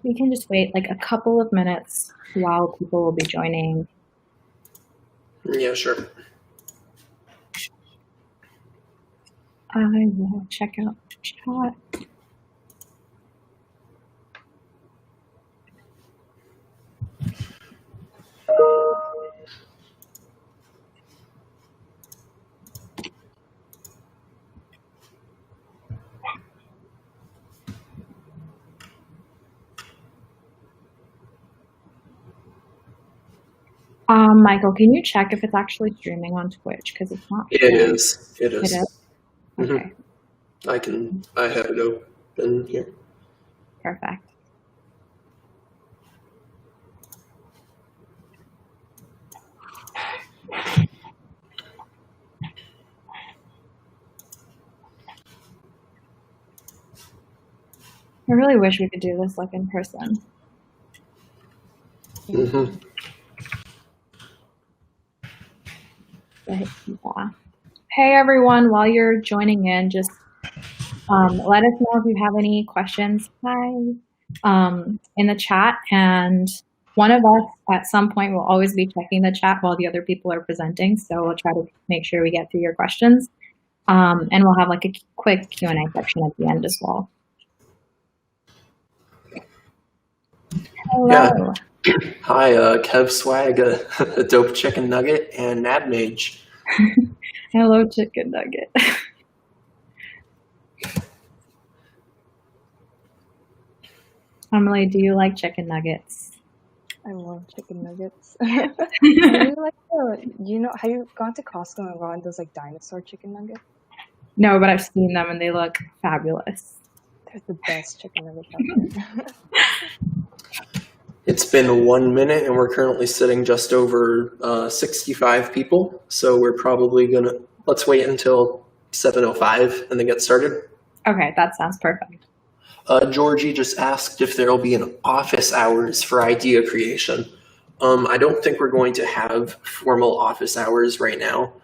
We can just wait like a couple of minutes while people will be joining. Yeah, sure. I will check out the chat. Michael, can you check if it's actually streaming on Twitch? Because it's not. It is. It is? Okay. I have it open here. Perfect. I really wish we could do this like in person. Mm-hmm. But, yeah. Hey everyone, while you're joining in, just let us know if you have any questions. In the chat, and one of us at some point will always be checking the chat while the other people are presenting, so we'll try to make sure we get through your questions, and we'll have like a quick Q&A section at the end as well. Hello. Yeah. Hi, Kev Swag, a dope chicken nugget, and Mad Mage. Hello, chicken nugget. Emily, do you like chicken nuggets? I love chicken nuggets. Have you gone to Costco and gotten those like dinosaur chicken nuggets? No, but I've seen them and they look fabulous. They're the best chicken nuggets ever. It's been 1 minute and we're currently sitting just over 65 people. So we're probably let's wait until 7:05 and then get started. Okay, that sounds perfect. Georgie just asked if there'll be an office hours for idea creation. I don't think we're going to have formal office hours right now,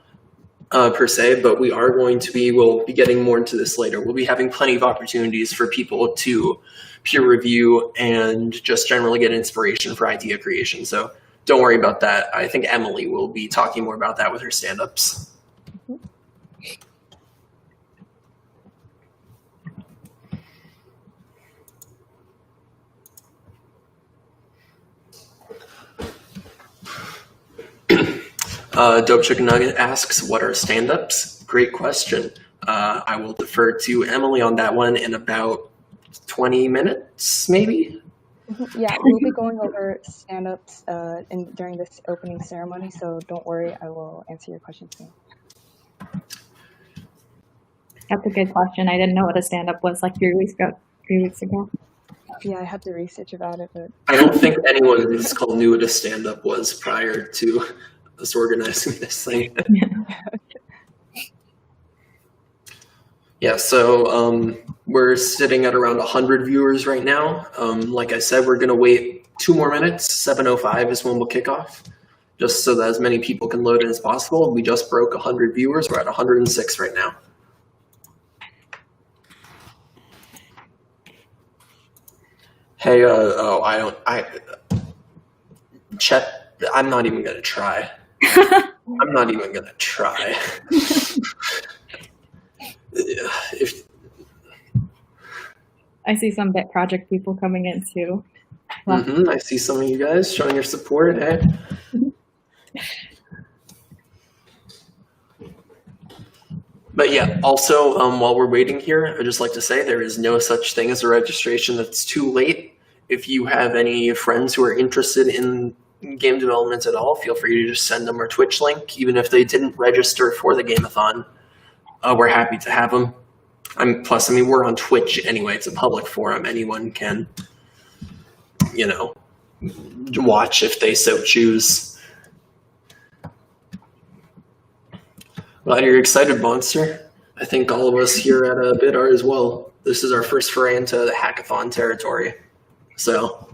per se, but we'll be getting more into this later. We'll be having plenty of opportunities for people to peer review and just generally get inspiration for idea creation. So don't worry about that. I think Emily will be talking more about that with her stand-ups. Dope Chicken Nugget asks, what are stand-ups? Great question. I will defer to Emily on that one in about 20 minutes, maybe? Yeah, we'll be going over stand-ups during this opening ceremony, so don't worry, I will answer your question soon. That's a good question. I didn't know what a stand-up was like 3 weeks ago. Yeah, I had to research about it, but I don't think anyone in this call knew what a stand-up was prior to us organizing this thing. Yeah, so we're sitting at around 100 viewers right now. Like I said, we're going to wait 2 more minutes. 7:05 is when we'll kick off, just so that as many people can load in as possible. We just broke 100 viewers. We're at 106 right now. Hey, Chet, I'm not even going to try. I'm not even going to try. I see some Bit Project people coming in too. I see some of you guys showing your support. Hey. But yeah, also while we're waiting here, I'd just like to say there is no such thing as a registration that's too late. If you have any friends who are interested in game development at all, feel free to just send them our Twitch link, even if they didn't register for the Gameathon. We're happy to have them. Plus, we're on Twitch anyway. It's a public forum. Anyone can, watch if they so choose. Glad you're excited, Monster. I think all of us here at Bit are as well. This is our first foray into the hackathon territory. So.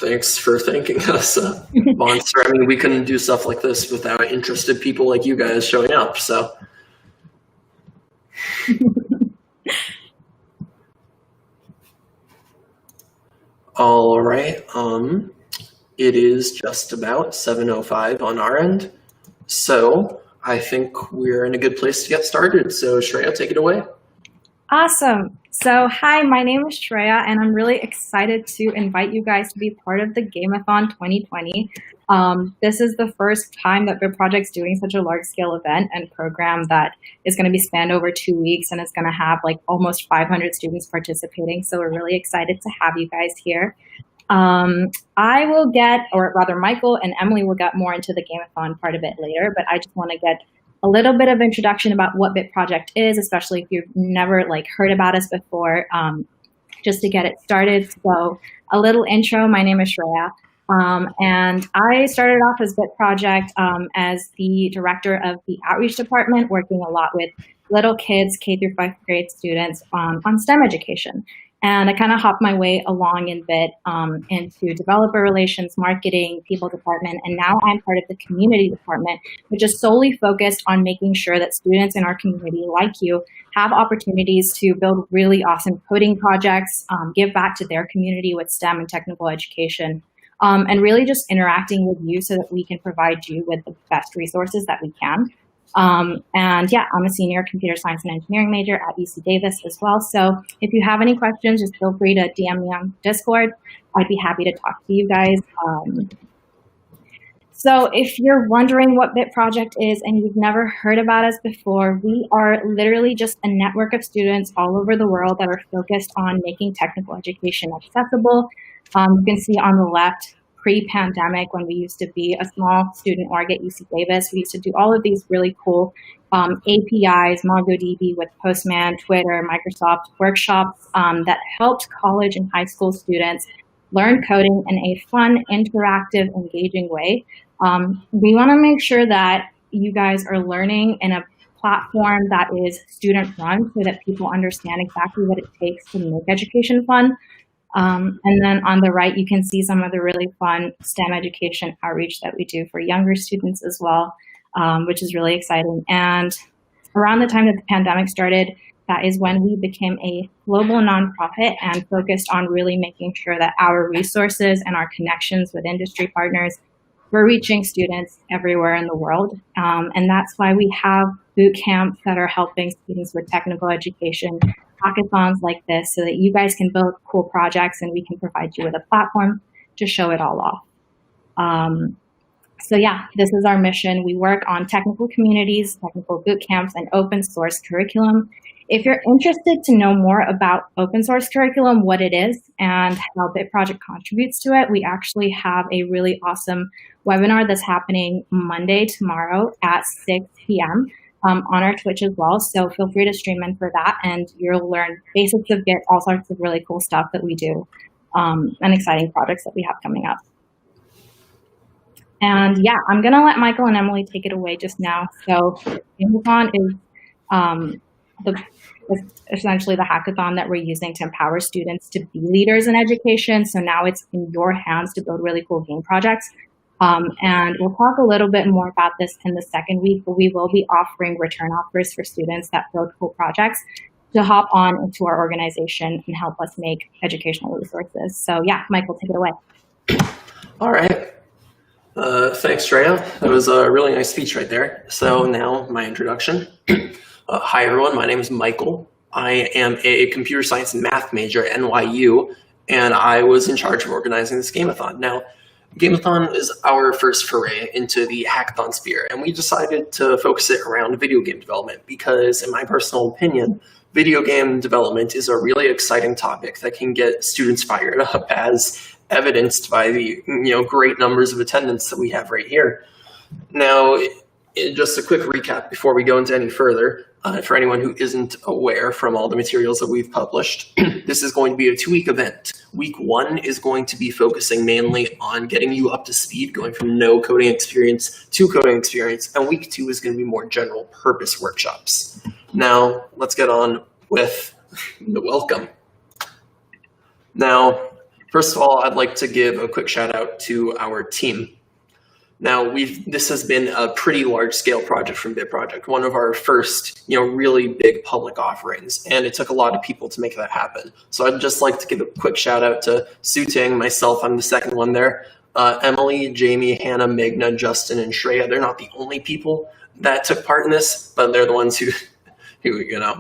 thanks for thanking us, Monster. I mean, we couldn't do stuff like this without interested people like you guys showing up, so. All right, it is just about 7:05 on our end, so I think we're in a good place to get started. So Shreya, take it away. Awesome. So hi, my name is Shreya, and I'm really excited to invite you guys to be part of the Gameathon 2020. This is the first time that Bit Project's doing such a large-scale event and program that is going to be spanned over 2 weeks and is going to have like almost 500 students participating. So we're really excited to have you guys here. I will get, or rather Michael and Emily will get more into the Gameathon part of it later, but I just want to get a little bit of introduction about what Bit Project is, especially if you've never heard about us before, just to get it started. So a little intro, my name is Shreya, and I started off as Bit Project as the director of the outreach department, working a lot with little kids, K through 5th grade students on STEM education. And I kind of hopped my way along in Bit into developer relations, marketing, people department, and now I'm part of the community department, which is solely focused on making sure that students in our community, like you, have opportunities to build really awesome coding projects, give back to their community with STEM and technical education, and really just interacting with you so that we can provide you with the best resources that we can. And yeah, I'm a senior computer science and engineering major at UC Davis as well. So if you have any questions, just feel free to DM me on Discord. I'd be happy to talk to you guys. So if you're wondering what Bit Project is and you've never heard about us before, we are literally just a network of students all over the world that are focused on making technical education accessible. You can see on the left, pre-pandemic, when we used to be a small student org at UC Davis, we used to do all of these really cool APIs, MongoDB with Postman, Twitter, Microsoft workshops that helped college and high school students learn coding in a fun, interactive, engaging way. We want to make sure that you guys are learning in a platform that is student-run so that people understand exactly what it takes to make education fun. And then on the right, you can see some of the really fun STEM education outreach that we do for younger students as well, which is really exciting. And around the time that the pandemic started, that is when we became a global nonprofit and focused on really making sure that our resources and our connections with industry partners were reaching students everywhere in the world. And that's why we have boot camps that are helping students with technical education, hackathons like this, so that you guys can build cool projects and we can provide you with a platform to show it all off. So yeah, this is our mission. We work on technical communities, technical boot camps, and open source curriculum. If you're interested to know more about open source curriculum, what it is, and how Bit Project contributes to it, we actually have a really awesome webinar that's happening Monday, tomorrow at 6 p.m. On our Twitch as well. So feel free to stream in for that, and you'll learn basics of Git, all sorts of really cool stuff that we do, and exciting projects that we have coming up. And yeah, I'm gonna let Michael and Emily take it away just now. So Gameathon is essentially the hackathon that we're using to empower students to be leaders in education. So now it's in your hands to build really cool game projects. And we'll talk a little bit more about this in the second week, but we will be offering return offers for students that build cool projects to hop on into our organization and help us make educational resources. So yeah, Michael, take it away. All right. Thanks, Shreya. That was a really nice speech right there. So now my introduction. Hi, everyone. My name is Michael. I am a computer science and math major at NYU, and I was in charge of organizing this Gameathon. Now, Gameathon is our first foray into the hackathon sphere, and we decided to focus it around video game development because, in my personal opinion, video game development is a really exciting topic that can get students fired up, as evidenced by the great numbers of attendance that we have right here. Now, just a quick recap before we go into any further. For anyone who isn't aware from all the materials that we've published, this is going to be a 2-week event. Week 1 is going to be focusing mainly on getting you up to speed, going from no coding experience to coding experience, and week 2 is going to be more general purpose workshops. Now, let's get on with the welcome. Now, First of all, I'd like to give a quick shout out to our team. Now, this has been a pretty large scale project from Bit Project, one of our first, really big public offerings, and it took a lot of people to make that happen. So I'd just like to give a quick shout out to Su Ting, myself, I'm the second one there, Emily, Jamie, Hannah, Megna, Justin, and Shreya. They're not the only people that took part in this, but they're the ones who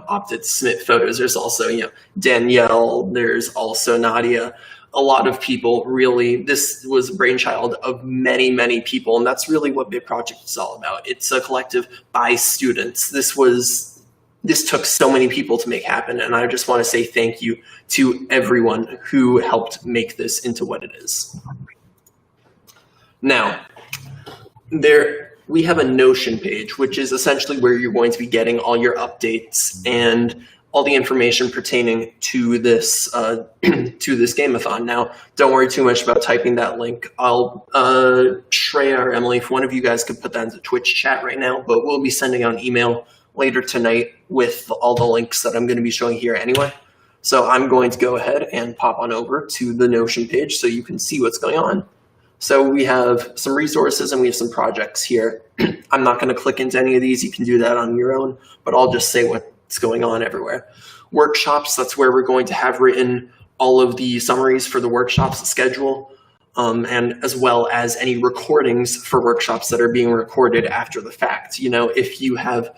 opted to submit photos. There's also, Danielle, there's also Nadia. A lot of people, really, this was a brainchild of many, many people, and that's really what Bit Project is all about. It's a collective by students. This took so many people to make happen, and I just want to say thank you to everyone who helped make this into what it is. Now, we have a Notion page, which is essentially where you're going to be getting all your updates and all the information pertaining to this Gameathon. Now, don't worry too much about typing that link. I'll Shreya or Emily, if one of you guys could put that into Twitch chat right now, but we'll be sending out an email later tonight with all the links that I'm going to be showing here anyway. So I'm going to go ahead and pop on over to the Notion page so you can see what's going on. So we have some resources and we have some projects here. I'm not going to click into any of these. You can do that on your own, but I'll just say what's going on everywhere. Workshops, that's where we're going to have written all of the summaries for the workshops, the schedule, and as well as any recordings for workshops that are being recorded after the fact. If you have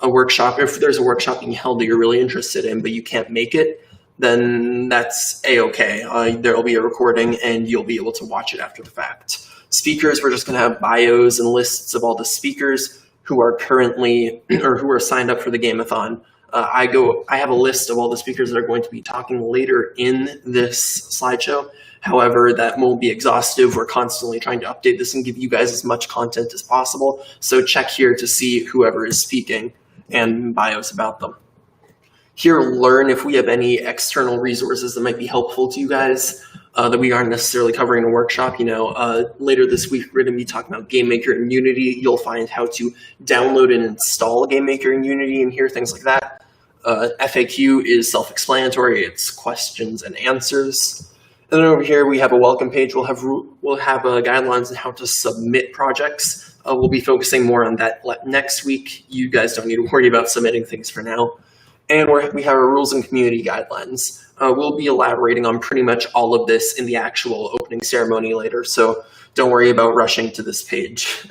a workshop, if there's a workshop being held that you're really interested in, but you can't make it, then that's A-okay. There'll be a recording and you'll be able to watch it after the fact. Speakers, we're just going to have bios and lists of all the speakers who are currently or who are signed up for the Gameathon. I have a list of all the speakers that are going to be talking later in this slideshow. However, that won't be exhaustive. We're constantly trying to update this and give you guys as much content as possible. So check here to see whoever is speaking and bios about them. Here, learn if we have any external resources that might be helpful to you guys that we aren't necessarily covering in a workshop. Later this week, we're going to be talking about GameMaker and Unity. You'll find how to download and install GameMaker and Unity and here, things like that. FAQ is self-explanatory. It's questions and answers. And then over here, we have a welcome page. We'll have guidelines on how to submit projects. We'll be focusing more on that next week. You guys don't need to worry about submitting things for now. And we have our rules and community guidelines. We'll be elaborating on pretty much all of this in the actual opening ceremony later, so don't worry about rushing to this page.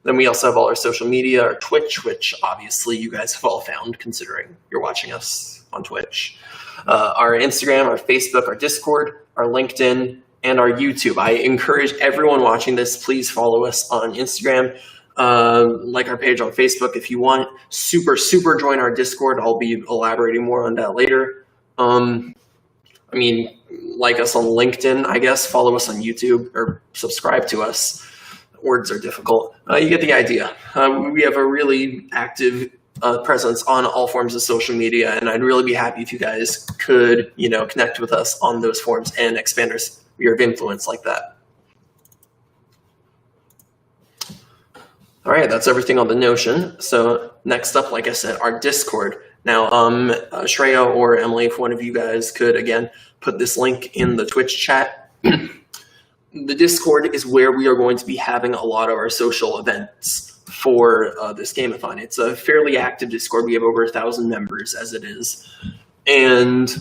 Then we also have all our social media, our Twitch, which obviously you guys have all found considering you're watching us on Twitch. Our Instagram, our Facebook, our Discord, our LinkedIn, and our YouTube. I encourage everyone watching this, please follow us on Instagram. Like our page on Facebook if you want. Super join our Discord. I'll be elaborating more on that later. Like us on LinkedIn, I guess. Follow us on YouTube or subscribe to us. Words are difficult. You get the idea. We have a really active presence on all forms of social media, and I'd really be happy if you guys could, connect with us on those forums and expand our sphere of influence like that. All right, that's everything on the Notion. So next up, like I said, our Discord. Now, Shreya or Emily, if one of you guys could, again, put this link in the Twitch chat. The Discord is where we are going to be having a lot of our social events for this Gameathon. It's a fairly active Discord. We have over 1,000 members as it is. And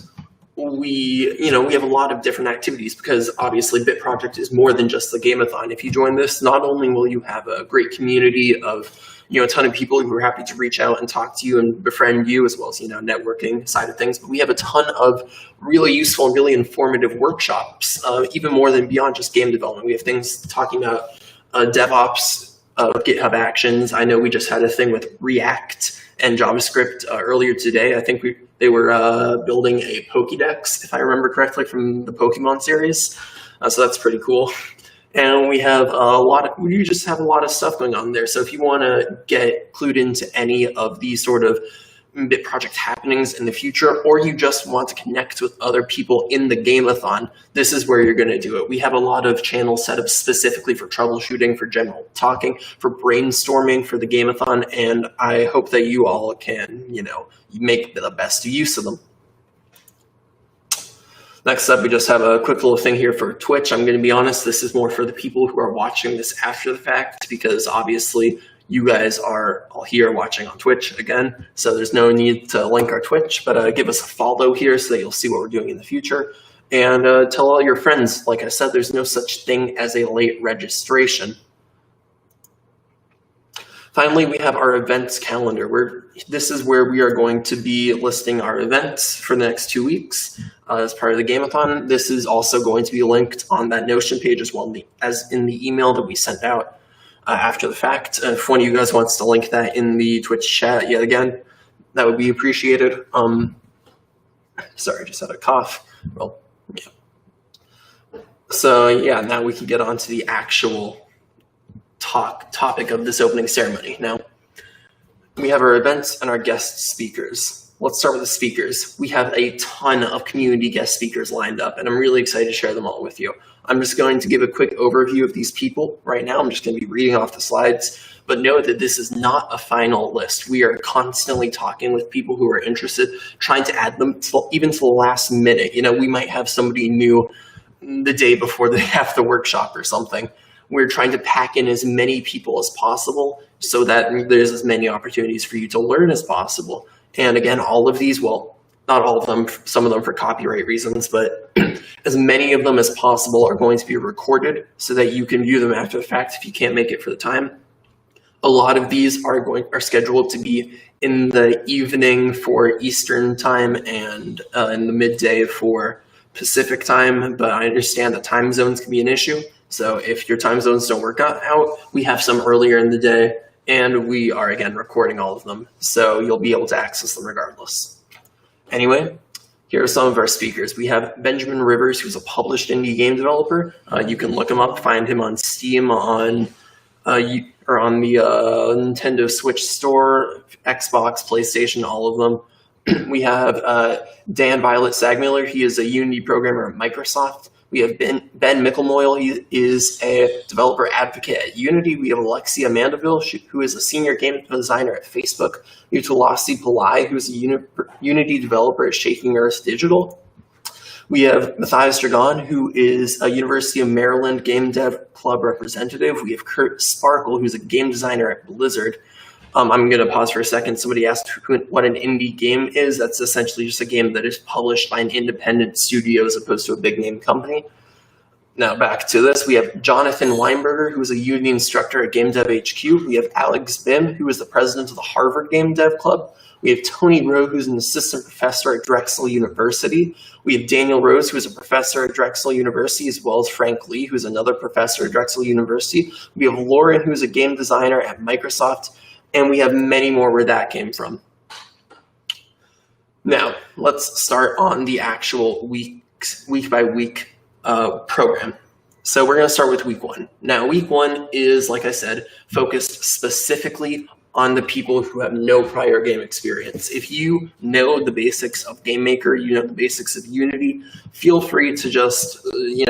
we have a lot of different activities because obviously Bit Project is more than just the Gameathon. If you join this, not only will you have a great community of a ton of people who are happy to reach out and talk to you and befriend you, as well as networking side of things, but we have a ton of really useful and really informative workshops, even more than beyond just game development. We have things talking about DevOps, GitHub Actions. I know we just had a thing with React and JavaScript earlier today. I think they were building a Pokédex, if I remember correctly, from the Pokemon series. So that's pretty cool. And we have we just have a lot of stuff going on there. So if you want to get clued into any of these sort of Bit Project happenings in the future, or you just want to connect with other people in the Gameathon, this is where you're going to do it. We have a lot of channels set up specifically for troubleshooting, for general talking, for brainstorming for the Gameathon, and I hope that you all can, make the best use of them. Next up, we just have a quick little thing here for Twitch. I'm going to be honest, this is more for the people who are watching this after the fact, because obviously you guys are all here watching on Twitch again, so there's no need to link our Twitch, but give us a follow here so that you'll see what we're doing in the future. And tell all your friends, like I said, there's no such thing as a late registration. Finally, we have our events calendar. This is where we are going to be listing our events for the next 2 weeks as part of the Gameathon. This is also going to be linked on that Notion page as well as in the email that we sent out after the fact. If one of you guys wants to link that in the Twitch chat yet again, that would be appreciated. Sorry, I just had a cough. Well, yeah. So yeah, now we can get on to the actual topic of this opening ceremony. Now, we have our events and our guest speakers. Let's start with the speakers. We have a ton of community guest speakers lined up, and I'm really excited to share them all with you. I'm just going to give a quick overview of these people right now. I'm just going to be reading off the slides, but know that this is not a final list. We are constantly talking with people who are interested, trying to add them even to the last minute. You know, we might have somebody new the day before they have the workshop or something. We're trying to pack in as many people as possible so that there's as many opportunities for you to learn as possible. And again, all of these, well, not all of them, some of them for copyright reasons, but as many of them as possible are going to be recorded so that you can view them after the fact if you can't make it for the time. A lot of these are scheduled to be in the evening for Eastern time and in the midday for Pacific time, but I understand that time zones can be an issue. So if your time zones don't work out, we have some earlier in the day, and we are, again, recording all of them. So you'll be able to access them regardless. Anyway, here are some of our speakers. We have Benjamin Rivers, who's a published indie game developer. You can look him up, find him on Steam, on the Nintendo Switch Store, Xbox, PlayStation, all of them. We have Dan Violet Sagmiller. He is a Unity programmer at Microsoft. We have Ben Mickelmoyle. He is a developer advocate at Unity. We have Alexia Mandeville, who is a senior game designer at Facebook. We have Tulasi Pillai, who is a Unity developer at Shaking Earth Digital. We have Matthias Dragon, who is a University of Maryland Game Dev Club representative. We have Kurt Sparkle, who's a game designer at Blizzard. I'm going to pause for a second. Somebody asked what an indie game is. That's essentially just a game that is published by an independent studio as opposed to a big name company. Now back to this. We have Jonathan Weinberger, who is a Unity instructor at Game Dev HQ. We have Alex Bim, who is the president of the Harvard Game Dev Club. We have Tony Rowe, who's an assistant professor at Drexel University. We have Daniel Rose, who is a professor at Drexel University, as well as Frank Lee, who's another professor at Drexel University. We have Lauren, who's a game designer at Microsoft. And we have many more where that came from. Now, let's start on the actual week by week program. So we're going to start with week 1. Now, week 1 is, like I said, focused specifically on the people who have no prior game experience. If you know the basics of GameMaker, you know the basics of Unity, feel free to just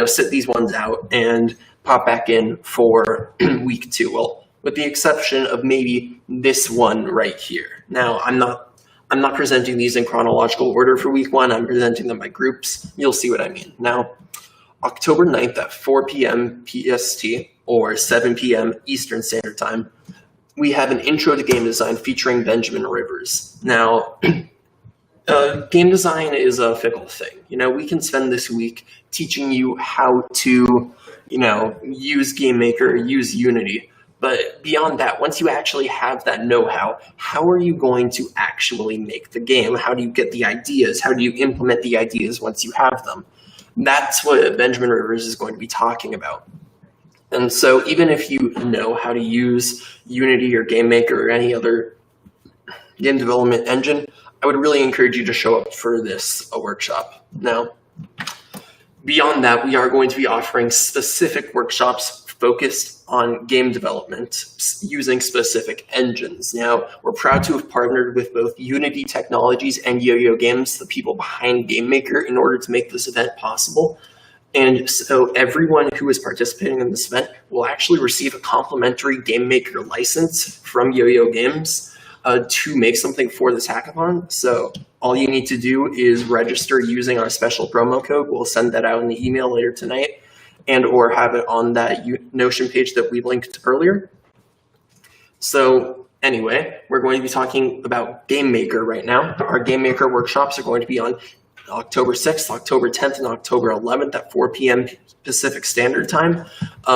sit these ones out and pop back in for week 2. Well, with the exception of maybe this one right here. Now, I'm not presenting these in chronological order for week 1. I'm presenting them by groups. You'll see what I mean. Now, October 9th at 4 p.m. PST or 7 p.m. Eastern Standard Time, we have an intro to game design featuring Benjamin Rivers. Now, game design is a fickle thing. We can spend this week teaching you how to, use GameMaker, use Unity. But beyond that, once you actually have that know-how, how are you going to actually make the game? How do you get the ideas? How do you implement the ideas once you have them? That's what Benjamin Rivers is going to be talking about. And so even if you know how to use Unity or GameMaker or any other game development engine, I would really encourage you to show up for this workshop. Now, beyond that, we are going to be offering specific workshops focused on game development using specific engines. Now, we're proud to have partnered with both Unity Technologies and Yo-Yo Games, the people behind GameMaker, in order to make this event possible. And so everyone who is participating in this event will actually receive a complimentary GameMaker license from Yo-Yo Games. to make something for this hackathon. So all you need to do is register using our special promo code. We'll send that out in the email later tonight, and or have it on that Notion page that we linked earlier. So anyway, we're going to be talking about Game Maker right now. Our Game Maker workshops are going to be on October 6th, October 10th, and October 11th at 4 p.m. Pacific Standard Time.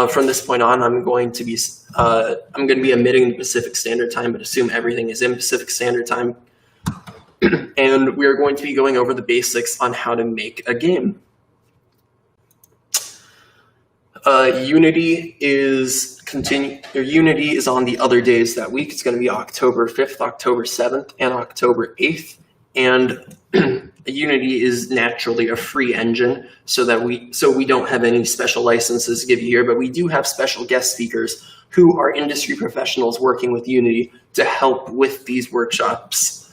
From this point on, I'm going to be omitting the Pacific Standard Time, but assume everything is in Pacific Standard Time. And we are going to be going over the basics on how to make a game. Unity is on the other days that week. It's going to be October 5th, October 7th, and October 8th. And Unity is naturally a free engine, so we don't have any special licenses to give you here, but we do have special guest speakers who are industry professionals working with Unity to help with these workshops.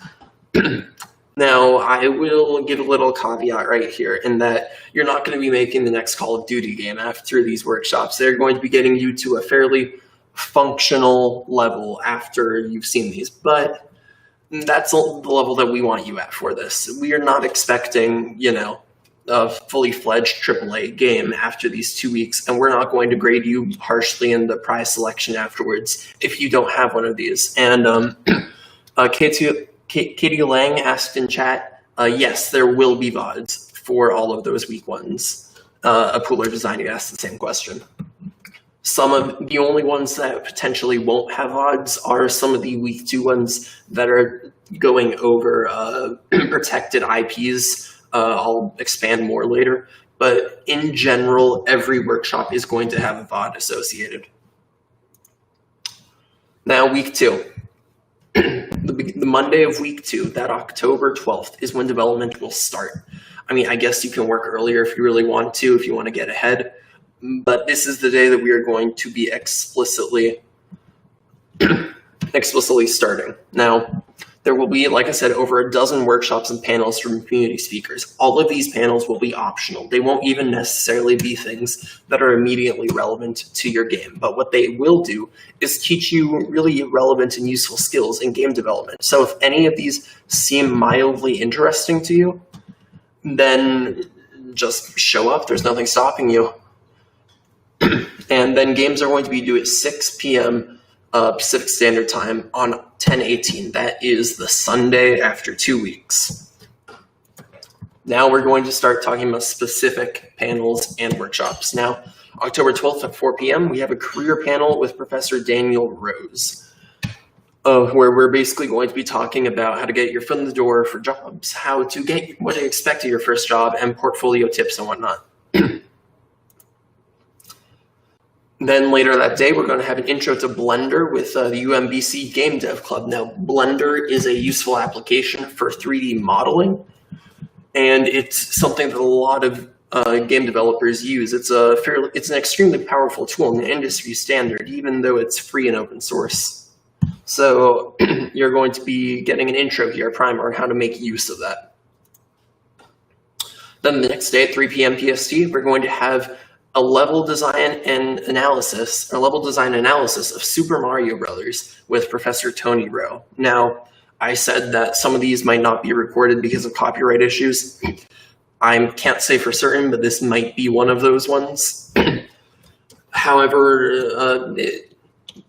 Now, I will give a little caveat right here in that you're not going to be making the next Call of Duty game after these workshops. They're going to be getting you to a fairly functional level after you've seen these, but that's the level that we want you at for this. We are not expecting, a fully fledged AAA game after these 2 weeks, and we're not going to grade you harshly in the prize selection afterwards if you don't have one of these. And Katie Lang asked in chat, yes, there will be VODs for all of those week ones. A Pooler Designer asked the same question. Some of the only ones that potentially won't have VODs are some of the week 2 ones that are going over protected IPs. I'll expand more later. But in general, every workshop is going to have a VOD associated. Now, week 2. The Monday of week 2, that October 12th, is when development will start. I mean, I guess you can work earlier if you really want to, if you want to get ahead. But this is the day that we are going to be explicitly starting. Now, there will be, like I said, over a dozen workshops and panels from community speakers. All of these panels will be optional. They won't even necessarily be things that are immediately relevant to your game. But what they will do is teach you really relevant and useful skills in game development. So if any of these seem mildly interesting to you, then just show up. There's nothing stopping you. And then games are going to be due at 6 p.m. Pacific Standard Time on 10/18. That is the Sunday after 2 weeks. Now we're going to start talking about specific panels and workshops. Now, October 12th at 4 p.m., we have a career panel with Professor Daniel Rose, where we're basically going to be talking about how to get your foot in the door for jobs, how to get what to expect of your first job, and portfolio tips and whatnot. Then later that day, we're going to have an intro to Blender with the UMBC Game Dev Club. Now, Blender is a useful application for 3D modeling, and it's something that a lot of game developers use. It's an extremely powerful tool and an industry standard, even though it's free and open source. So you're going to be getting an intro here, a primer on how to make use of that. Then the next day at 3 p.m. PST, we're going to have a level design analysis of Super Mario Brothers with Professor Tony Rowe. Now, I said that some of these might not be recorded because of copyright issues. I can't say for certain, but this might be one of those ones. However,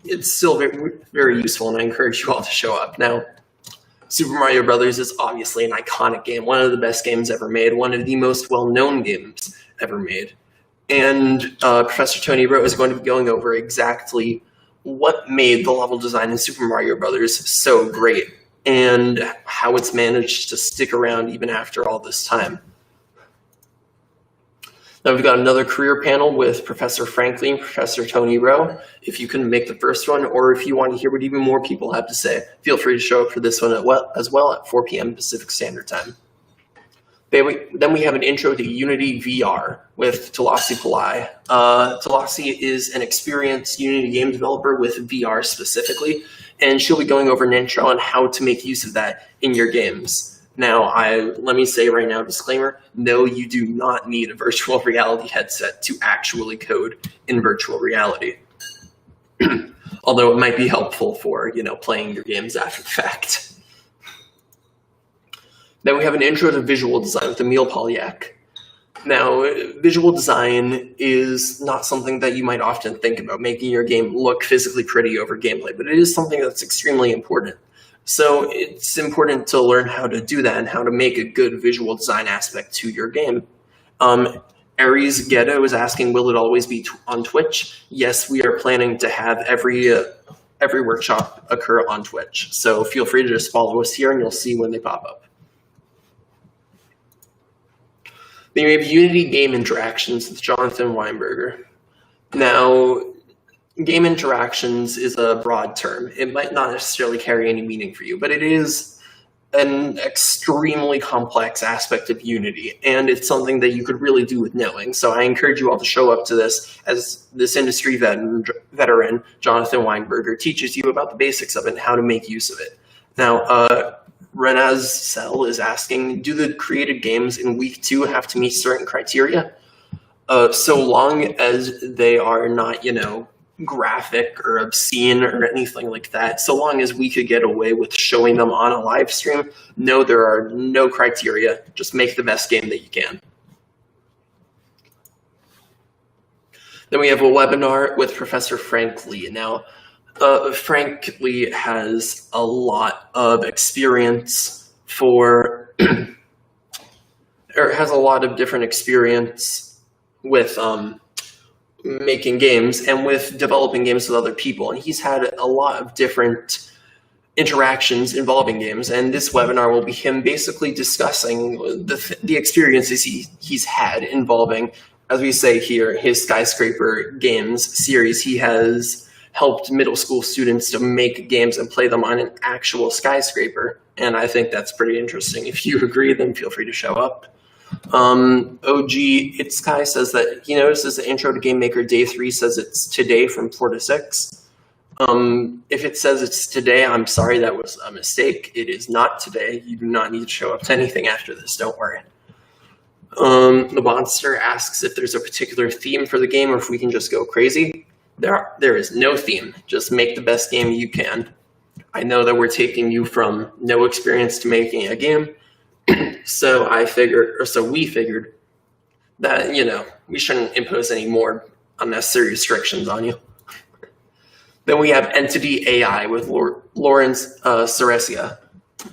it's still very, very useful, and I encourage you all to show up. Now, Super Mario Brothers is obviously an iconic game, one of the best games ever made, one of the most well-known games ever made. And Professor Tony Rowe is going to be going over exactly what made the level design in Super Mario Brothers so great and how it's managed to stick around even after all this time. Now we've got another career panel with Professor Franklin and Professor Tony Rowe. If you couldn't make the first one, or if you want to hear what even more people have to say, feel free to show up for this one as well at 4 p.m. Pacific Standard Time. Then we have an intro to Unity VR with Tulasi Pillai. Tulasi is an experienced Unity game developer with VR specifically, and she'll be going over an intro on how to make use of that in your games. Now, let me say right now, disclaimer, no, you do not need a virtual reality headset to actually code in virtual reality. Although it might be helpful for, playing your games after the fact. Then we have an intro to visual design with Emil Polyak. Now, visual design is not something that you might often think about, making your game look physically pretty over gameplay, but it is something that's extremely important. So it's important to learn how to do that and how to make a good visual design aspect to your game. Aries Ghetto is asking, will it always be on Twitch? Yes, we are planning to have every workshop occur on Twitch. So feel free to just follow us here and you'll see when they pop up. Then you have Unity Game Interactions with Jonathan Weinberger. Now, game interactions is a broad term. It might not necessarily carry any meaning for you, but it is an extremely complex aspect of Unity, and it's something that you could really do with knowing. So I encourage you all to show up to this as this industry veteran, Jonathan Weinberger, teaches you about the basics of it and how to make use of it. Now, Renaz Cell is asking, do the created games in week 2 have to meet certain criteria? So long as they are not, graphic or obscene or anything like that, so long as we could get away with showing them on a live stream, no, there are no criteria. Just make the best game that you can. Then we have a webinar with Professor Frank Lee. Now, Frank Lee has a lot of experience or has a lot of different experience with making games and with developing games with other people. And he's had a lot of different interactions involving games. And this webinar will be him basically discussing the experiences he's had involving, as we say here, his Skyscraper Games series. He has helped middle school students to make games and play them on an actual skyscraper. And I think that's pretty interesting. If you agree, then feel free to show up. OG It's Sky says that he notices the intro to Game Maker Day 3 says it's today from 4 to 6. If it says it's today, I'm sorry, that was a mistake. It is not today. You do not need to show up to anything after this, don't worry. The Monster asks if there's a particular theme for the game or if we can just go crazy. There is no theme. Just make the best game you can. I know that we're taking you from no experience to making a game. So we figured that, we shouldn't impose any more unnecessary restrictions on you. Then we have Entity AI with Lawrence Ceresia.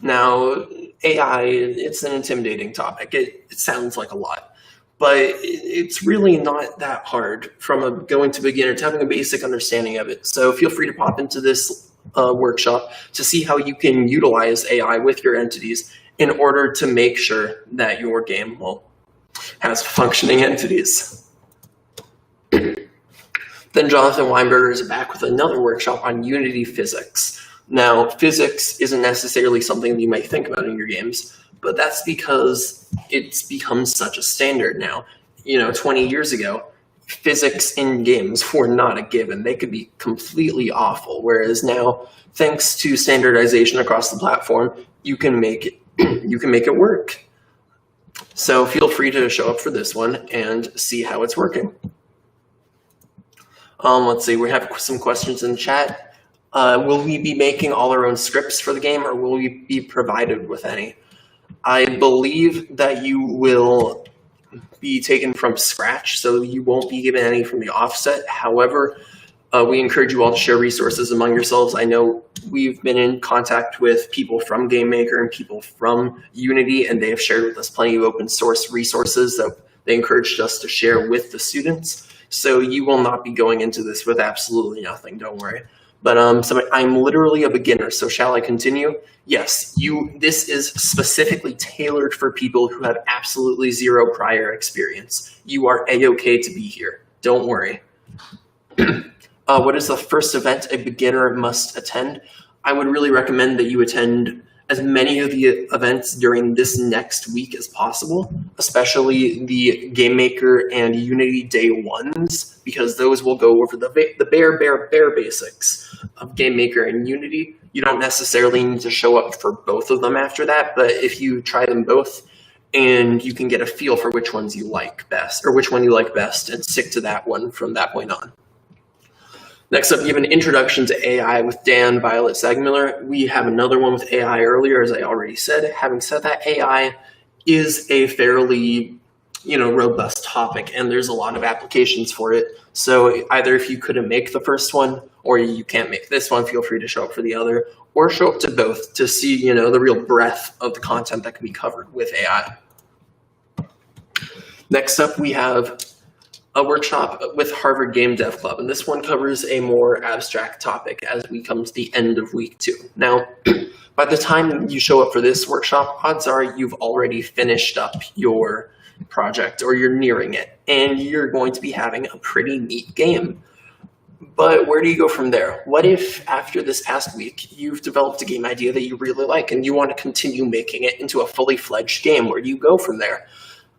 Now, AI, it's an intimidating topic. It sounds like a lot. But it's really not that hard from going to beginner to having a basic understanding of it. So feel free to pop into this workshop to see how you can utilize AI with your entities in order to make sure that your game has functioning entities. Then Jonathan Weinberger is back with another workshop on Unity physics. Now, physics isn't necessarily something that you might think about in your games, but that's because it's become such a standard now. 20 years ago, physics in games were not a given. They could be completely awful, whereas now, thanks to standardization across the platform, you can make it work. So feel free to show up for this one and see how it's working. Let's see, we have some questions in the chat. Will we be making all our own scripts for the game, or will we be provided with any? I believe that you will be taken from scratch, so you won't be given any from the offset. However, we encourage you all to share resources among yourselves. I know we've been in contact with people from GameMaker and people from Unity, and they have shared with us plenty of open source resources that they encouraged us to share with the students. So you will not be going into this with absolutely nothing, don't worry. But I'm literally a beginner, so shall I continue? Yes, this is specifically tailored for people who have absolutely zero prior experience. You are A-okay to be here, don't worry. What is the first event a beginner must attend? I would really recommend that you attend as many of the events during this next week as possible, especially the GameMaker and Unity Day 1s, because those will go over the bare basics of GameMaker and Unity. You don't necessarily need to show up for both of them after that, but if you try them both, and you can get a feel for which ones you like best, or which one you like best, and stick to that one from that point on. Next up, you have an introduction to AI with Dan Violet Sagmuller. We have another one with AI earlier, as I already said. Having said that, AI is a fairly robust topic, and there's a lot of applications for it. So either if you couldn't make the first one, or you can't make this one, feel free to show up for the other, or show up to both to see the real breadth of the content that can be covered with AI. Next up, we have a workshop with Harvard Game Dev Club, and this one covers a more abstract topic as we come to the end of week 2. Now, by the time you show up for this workshop, odds are you've already finished up your project or you're nearing it, and you're going to be having a pretty neat game. But where do you go from there? What if after this past week, you've developed a game idea that you really like and you want to continue making it into a fully fledged game? Where do you go from there?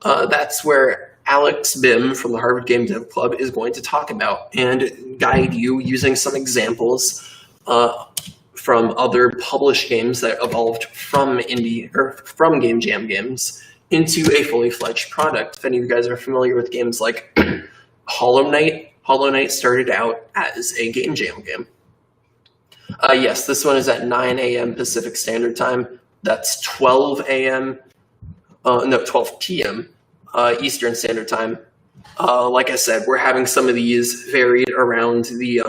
That's where Alex Bim from the Harvard Game Dev Club is going to talk about and guide you using some examples from other published games that evolved from from Game Jam games into a fully fledged product. If any of you guys are familiar with games like Hollow Knight started out as a Game Jam game. Yes, this one is at 9 a.m. Pacific Standard Time. That's 12 p.m. Eastern Standard Time. Like I said, we're having some of these varied around the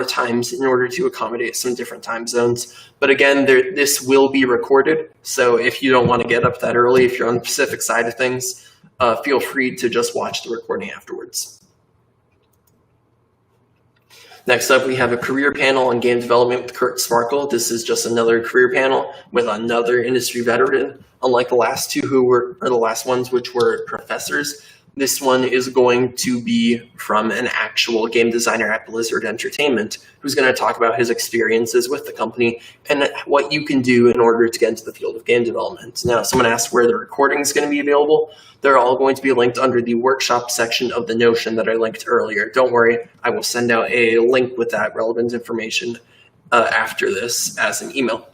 times in order to accommodate some different time zones. But again, this will be recorded, so if you don't want to get up that early, if you're on the Pacific side of things, feel free to just watch the recording afterwards. Next up, we have a career panel on game development with Kurt Smarkle. This is just another career panel with another industry veteran. Unlike the last two the last ones, which were professors, this one is going to be from an actual game designer at Blizzard Entertainment, who's going to talk about his experiences with the company and what you can do in order to get into the field of game development. Now, someone asked where the recording is going to be available. They're all going to be linked under the workshop section of the Notion that I linked earlier. Don't worry, I will send out a link with that relevant information after this as an email.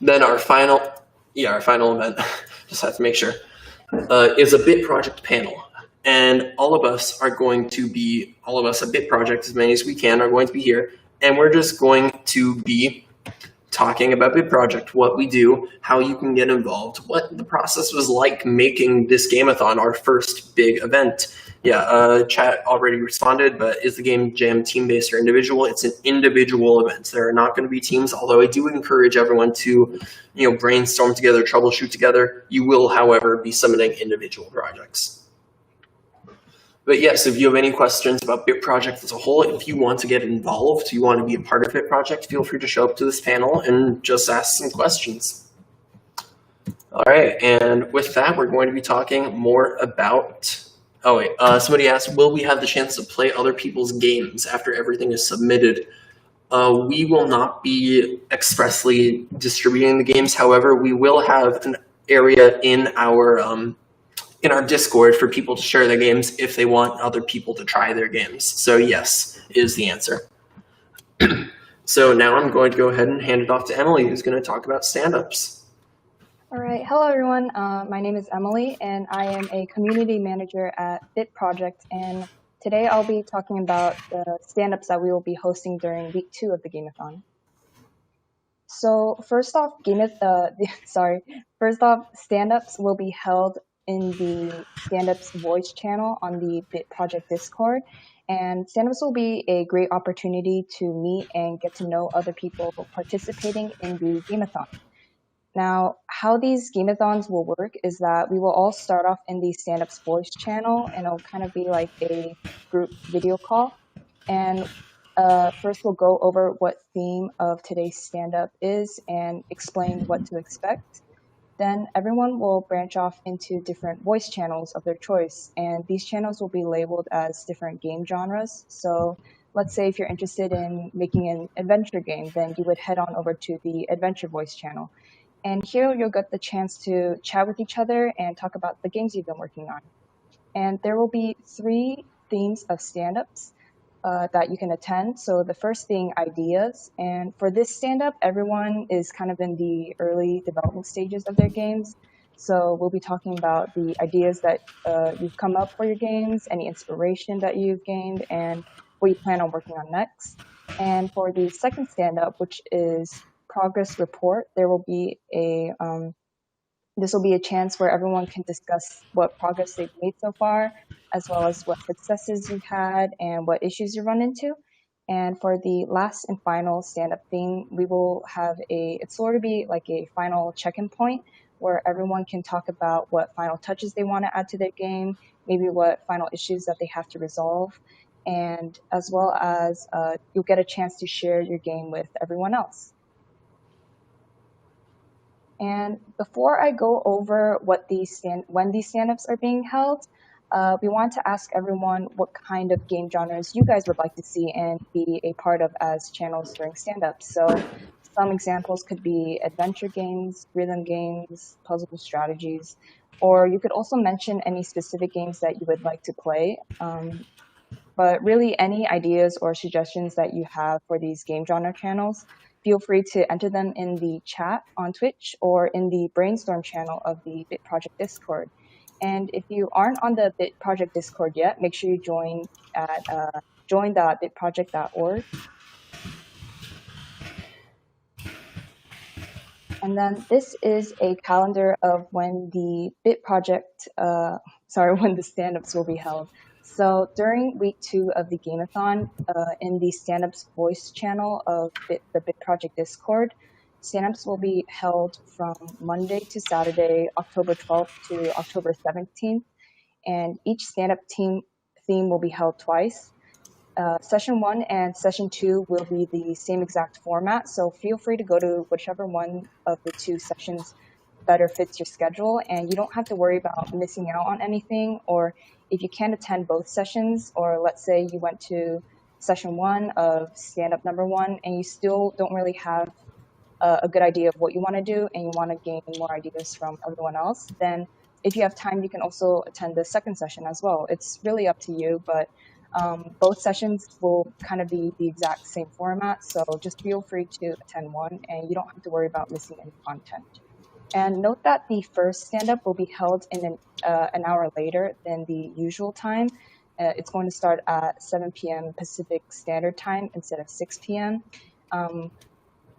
Then our final event, just have to make sure, is a Bit Project panel. And all of us at Bit Project, as many as we can, are going to be here. And we're just going to be talking about Bit Project, what we do, how you can get involved, what the process was like making this Gameathon, our first big event. Yeah, chat already responded, but is the Game Jam team-based or individual? It's an individual event. There are not going to be teams, although I do encourage everyone to, brainstorm together, troubleshoot together. You will, however, be submitting individual projects. But yes, if you have any questions about Bit Project as a whole, if you want to get involved, you want to be a part of Bit Project, feel free to show up to this panel and just ask some questions. All right, and with that, we're going to be talking more about... Oh wait, somebody asked, will we have the chance to play other people's games after everything is submitted? We will not be expressly distributing the games. However, we will have an area in our Discord for people to share their games if they want other people to try their games. So yes, is the answer. So now I'm going to go ahead and hand it off to Emily, who's going to talk about stand-ups. All right, hello everyone. My name is Emily, and I am a community manager at Bit Project. And today I'll be talking about the stand-ups that we will be hosting during week 2 of the Gameathon. So first off, stand-ups will be held in the stand-ups voice channel on the Bit Project Discord. And stand-ups will be a great opportunity to meet and get to know other people participating in the Gameathon. Now, how these Gameathons will work is that we will all start off in the stand-ups voice channel, and it'll kind of be like a group video call. And first we'll go over what theme of today's stand-up is and explain what to expect. Then everyone will branch off into different voice channels of their choice, and these channels will be labeled as different game genres. So let's say if you're interested in making an adventure game, then you would head on over to the adventure voice channel. And here you'll get the chance to chat with each other and talk about the games you've been working on. And there will be 3 themes of stand-ups that you can attend. So the first being ideas. And for this stand-up, everyone is kind of in the early development stages of their games. So we'll be talking about the ideas that you've come up for your games, any inspiration that you've gained, and what you plan on working on next. And for the second stand-up, which is progress report, there will be a this will be a chance where everyone can discuss what progress they've made so far, as well as what successes you've had and what issues you run into. And for the last and final stand-up theme, we will have it's sort of be like a final check-in point where everyone can talk about what final touches they want to add to their game, maybe what final issues that they have to resolve, and as well as you'll get a chance to share your game with everyone else. And before I go over when these stand-ups are being held, we want to ask everyone what kind of game genres you guys would like to see and be a part of as channels during stand-ups. So some examples could be adventure games, rhythm games, puzzle strategies, or you could also mention any specific games that you would like to play. But really, any ideas or suggestions that you have for these game genre channels, feel free to enter them in the chat on Twitch or in the brainstorm channel of the Bit Project Discord. And if you aren't on the Bit Project Discord yet, make sure you join at join.bitproject.org. And then this is a calendar of when the Bit Project, when the stand-ups will be held. So during week 2 of the Gameathon, in the stand-ups voice channel of the Bit Project Discord, stand-ups will be held from Monday to Saturday, October 12th to October 17th, and each stand-up theme will be held twice. Session 1 and Session 2 will be the same exact format, so feel free to go to whichever one of the 2 sessions better fits your schedule, and you don't have to worry about missing out on anything. Or if you can't attend both sessions, or let's say you went to Session 1 of stand-up number 1 and you still don't really have a good idea of what you want to do and you want to gain more ideas from everyone else, then if you have time, you can also attend the second session as well. It's really up to you, but both sessions will kind of be the exact same format, so just feel free to attend one and you don't have to worry about missing any content. And note that the first stand-up will be held in an hour later than the usual time. It's going to start at 7 p.m. Pacific Standard Time instead of 6 p.m.,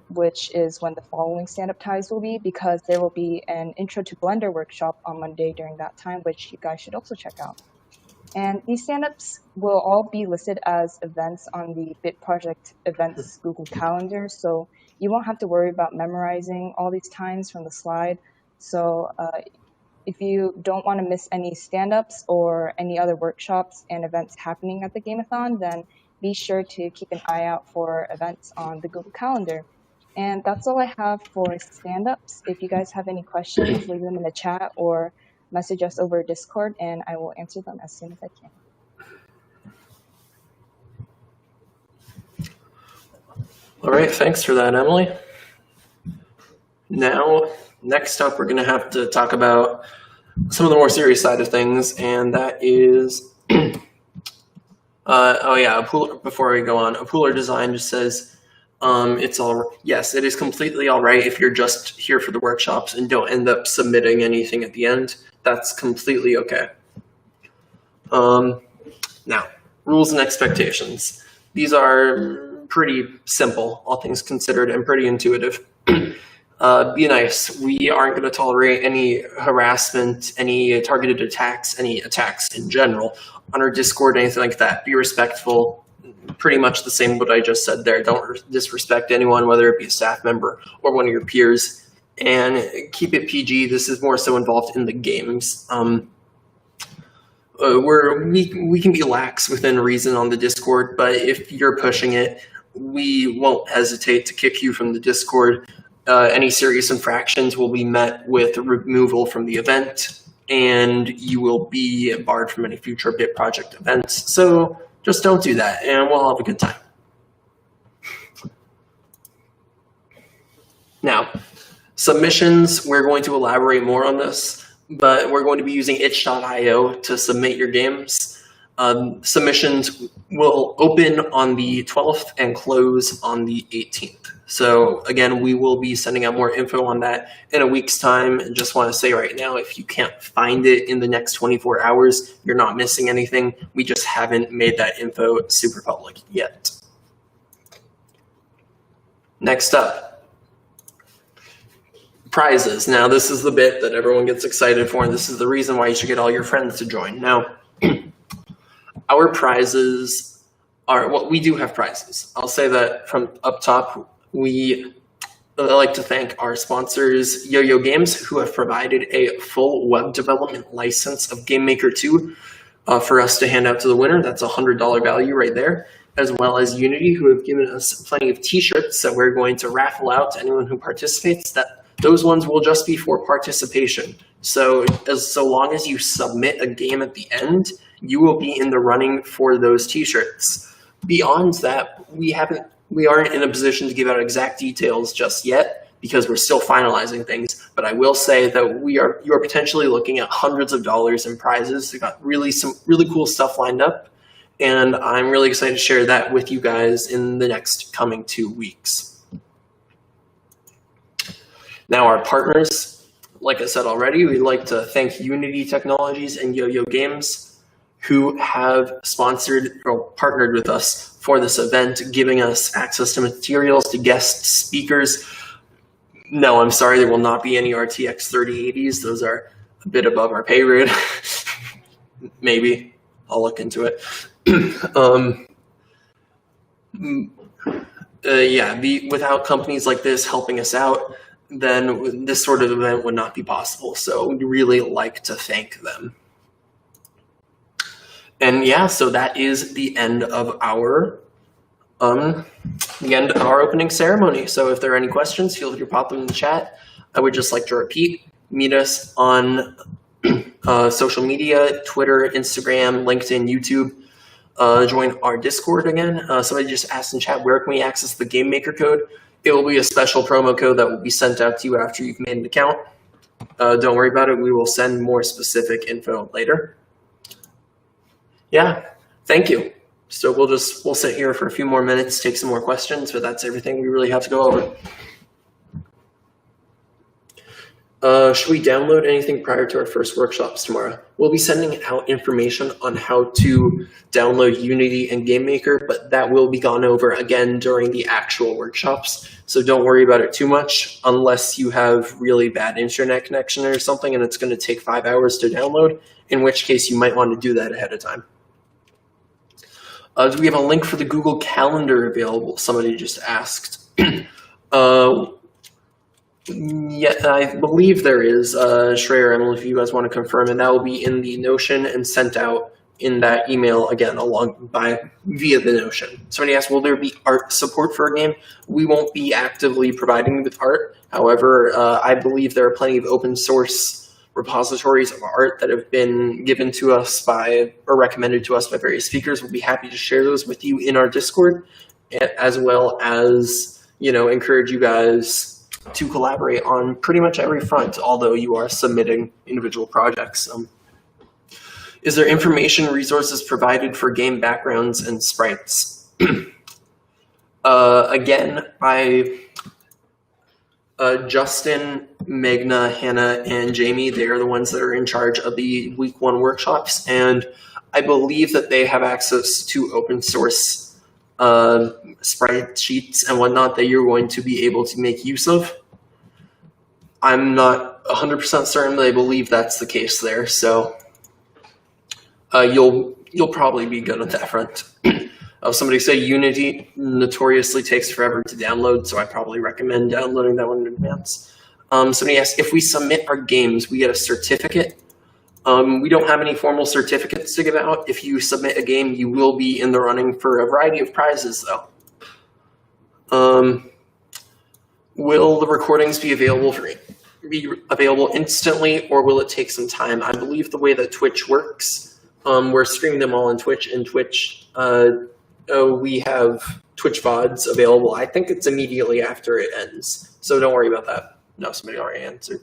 which is when the following stand-up ties will be, because there will be an Intro to Blender workshop on Monday during that time, which you guys should also check out. And these stand-ups will all be listed as events on the Bit Project Events Google Calendar, so you won't have to worry about memorizing all these times from the slide. So if you don't want to miss any stand-ups or any other workshops and events happening at the Gameathon, then be sure to keep an eye out for events on the Google Calendar. And that's all I have for stand-ups. If you guys have any questions, leave them in the chat or message us over Discord, and I will answer them as soon as I can. All right, thanks for that, Emily. Now, next up, we're going to have to talk about some of the more serious side of things, and that is, before we go on, Pooler Design just says, yes, it is completely all right if you're just here for the workshops and don't end up submitting anything at the end. That's completely okay. Now, rules and expectations. These are pretty simple, all things considered, and pretty intuitive. Be nice. We aren't going to tolerate any harassment, any targeted attacks, any attacks in general on our Discord, anything like that. Be respectful. Pretty much the same what I just said there. Don't disrespect anyone, whether it be a staff member or one of your peers, and keep it PG. This is more so involved in the games. We can be lax within reason on the Discord, but if you're pushing it, we won't hesitate to kick you from the Discord. Any serious infractions will be met with removal from the event, and you will be barred from any future Bit Project events. So just don't do that, and we'll have a good time. Now, submissions, we're going to elaborate more on this, but we're going to be using itch.io to submit your games. Submissions will open on the 12th and close on the 18th. So again, we will be sending out more info on that in a week's time. And just want to say right now, if you can't find it in the next 24 hours, you're not missing anything. We just haven't made that info super public yet. Next up, prizes. Now, this is the bit that everyone gets excited for, and this is the reason why you should get all your friends to join. Now, our prizes are, well, we do have prizes. I'll say that from up top. We like to thank our sponsors, Yo-Yo Games, who have provided a full web development license of GameMaker 2 for us to hand out to the winner. That's a $100 value right there, as well as Unity, who have given us plenty of t-shirts that we're going to raffle out to anyone who participates. Those ones will just be for participation. So long as you submit a game at the end, you will be in the running for those t-shirts. Beyond that, we aren't in a position to give out exact details just yet because we're still finalizing things. But I will say that you are potentially looking at hundreds of dollars in prizes. We got some really cool stuff lined up, and I'm really excited to share that with you guys in the next coming 2 weeks. Now, our partners, like I said already, we'd like to thank Unity Technologies and Yo-Yo Games, who have sponsored or partnered with us for this event, giving us access to materials, to guest speakers. No, I'm sorry, there will not be any RTX 3080s. Those are a bit above our pay grade. Maybe. I'll look into it. Without companies like this helping us out, then this sort of event would not be possible. So we'd really like to thank them. And yeah, so that is the end of our opening ceremony. So if there are any questions, feel free to pop them in the chat. I would just like to repeat, meet us on social media, Twitter, Instagram, LinkedIn, YouTube. Join our Discord again. Somebody just asked in chat, where can we access the GameMaker code? It will be a special promo code that will be sent out to you after you've made an account. Don't worry about it. We will send more specific info later. Yeah, thank you. So we'll sit here for a few more minutes, take some more questions, but that's everything we really have to go over. Should we download anything prior to our first workshops tomorrow? We'll be sending out information on how to download Unity and GameMaker, but that will be gone over again during the actual workshops. So don't worry about it too much unless you have really bad internet connection or something and it's going to take 5 hours to download, in which case you might want to do that ahead of time. Do we have a link for the Google Calendar available? Somebody just asked. Yeah, I believe there is. Shreya, I don't know if you guys want to confirm, and that will be in the Notion and sent out in that email again via the Notion. Somebody asked, will there be art support for a game? We won't be actively providing with art. However, I believe there are plenty of open source repositories of art that have been given to us by or recommended to us by various speakers. We'll be happy to share those with you in our Discord, as well as, encourage you guys to collaborate on pretty much every front, although you are submitting individual projects. Is there information resources provided for game backgrounds and sprites? Again, Justin, Meghna, Hannah, and Jamie, they are the ones that are in charge of the week 1 workshops, and I believe that they have access to open source sprite sheets and whatnot that you're going to be able to make use of. I'm not 100% certain, but I believe that's the case there. So you'll probably be good on that front. Somebody say Unity notoriously takes forever to download, so I probably recommend downloading that one in advance. Somebody asked, if we submit our games, we get a certificate. We don't have any formal certificates to give out. If you submit a game, you will be in the running for a variety of prizes, though. Will the recordings be available instantly, or will it take some time? I believe the way that Twitch works, we're streaming them all on Twitch, and Twitch, we have Twitch VODs available. I think it's immediately after it ends, so don't worry about that. No, somebody already answered.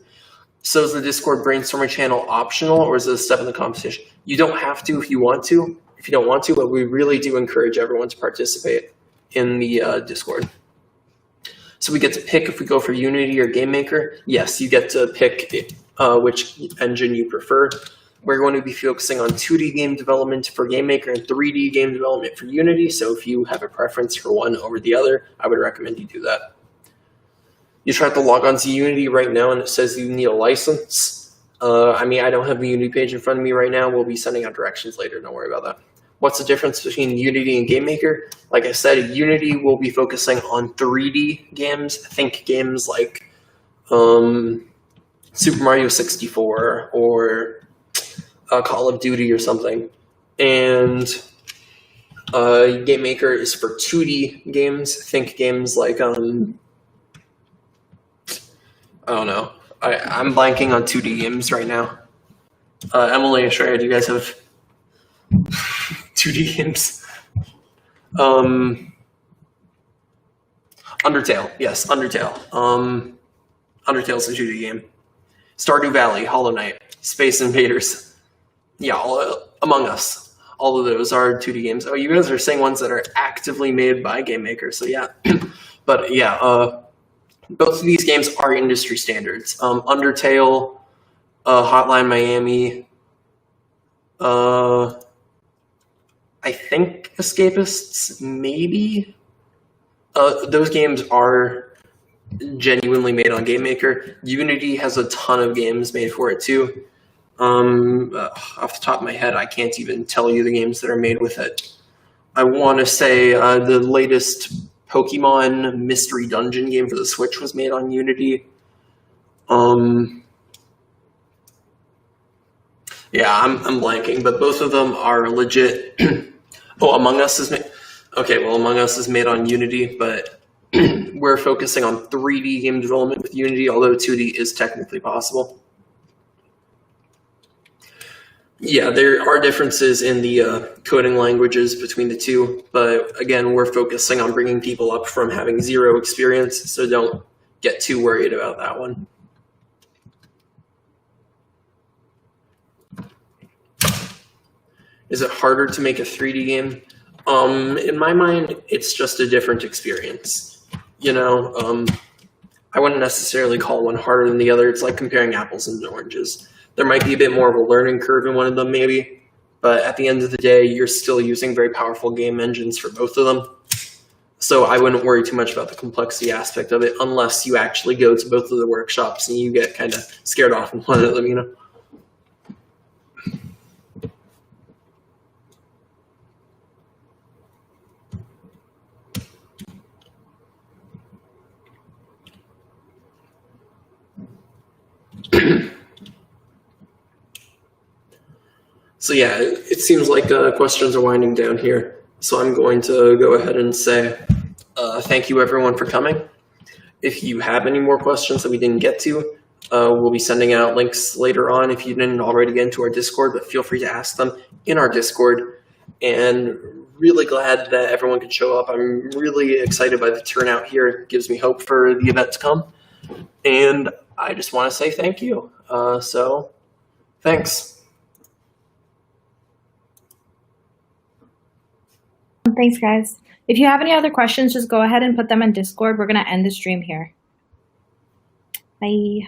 So is the Discord brainstorming channel optional, or is it a step in the competition? You don't have to if you want to. if you don't want to, but we really do encourage everyone to participate in the Discord. So we get to pick if we go for Unity or GameMaker. Yes, you get to pick which engine you prefer. We're going to be focusing on 2D game development for GameMaker and 3D game development for Unity. So if you have a preference for one over the other, I would recommend you do that. You try to log on to Unity right now and it says you need a license. I don't have the Unity page in front of me right now. We'll be sending out directions later. Don't worry about that. What's the difference between Unity and GameMaker? Like I said, Unity will be focusing on 3D games. Think games like Super Mario 64 or Call of Duty or something. And GameMaker is for 2D games. Think games like, I don't know. I'm blanking on 2D games right now. Emily, Shreya, do you guys have 2D games? Undertale, yes, Undertale. Undertale's a 2D game. Stardew Valley, Hollow Knight, Space Invaders. Yeah, Among Us. All of those are 2D games. Oh, you guys are saying ones that are actively made by GameMaker, so yeah. But yeah, both of these games are industry standards. Undertale, Hotline Miami, I think Escapists, maybe. Those games are genuinely made on GameMaker. Unity has a ton of games made for it too. Off the top of my head, I can't even tell you the games that are made with it. I want to say the latest Pokemon Mystery Dungeon game for the Switch was made on Unity. Yeah, I'm blanking, but both of them are legit. Oh, Among Us is made. Okay, well, Among Us is made on Unity, but we're focusing on 3D game development with Unity, although 2D is technically possible. Yeah, there are differences in the coding languages between the two, but again, we're focusing on bringing people up from having zero experience, so don't get too worried about that one. Is it harder to make a 3D game? In my mind, it's just a different experience. I wouldn't necessarily call one harder than the other. It's like comparing apples and oranges. There might be a bit more of a learning curve in one of them, maybe, but at the end of the day, you're still using very powerful game engines for both of them. So I wouldn't worry too much about the complexity aspect of it unless you actually go to both of the workshops and you get kind of scared off in one of them, So yeah, it seems like questions are winding down here. So I'm going to go ahead and say thank you everyone for coming. If you have any more questions that we didn't get to, we'll be sending out links later on if you didn't already get into our Discord, but feel free to ask them in our Discord. And really glad that everyone could show up. I'm really excited by the turnout here. It gives me hope for the event to come. And I just want to say thank you. So thanks. Thanks, guys. If you have any other questions, just go ahead and put them in Discord. We're going to end the stream here. Bye.